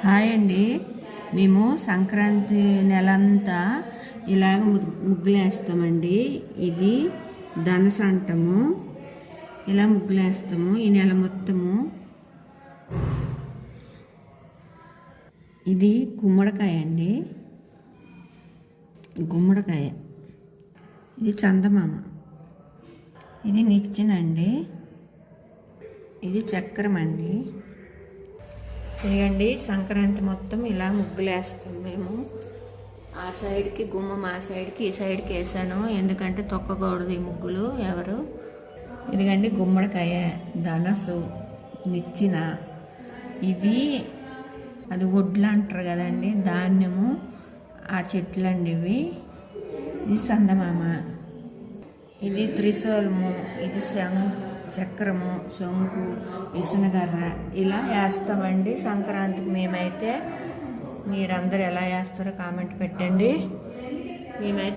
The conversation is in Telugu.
హాయ్ అండి. మేము సంక్రాంతి నెలంతా ఇలాగ ముగ్గులు వేస్తామండి. ఇది ధనస అంటాము. ఇలా ముగ్గులు వేస్తాము ఈ నెల మొత్తము. ఇది గుమ్మడికాయ అండి, గుమ్మడికాయ. ఇది చందమామ, ఇది నిచ్చెన అండి, ఇది చక్రం అండి. ఇదిగండి సంక్రాంతి మొత్తం ఇలా ముగ్గులు వేస్తాం మేము. ఆ సైడ్కి గుమ్మం, ఆ సైడ్కి ఈ సైడ్కి వేసాను ఎందుకంటే తొక్కకూడదు ఈ ముగ్గులు ఎవరు. ఇదిగండి గుమ్మడికాయ, ధనసు, నిచ్చిన, ఇవి అది వడ్లు అంటారు కదండి, ధాన్యము, ఆ చెట్లు అండి ఇవి. ఇది చందమామ, ఇది త్రిశూలము, ఇది చక్రము, శంకు, విసనగర్ర. ఇలా వేస్తామండి సంక్రాంతికి మేమైతే. మీరందరూ ఎలా వేస్తారో కామెంట్ పెట్టండి. మేమైతే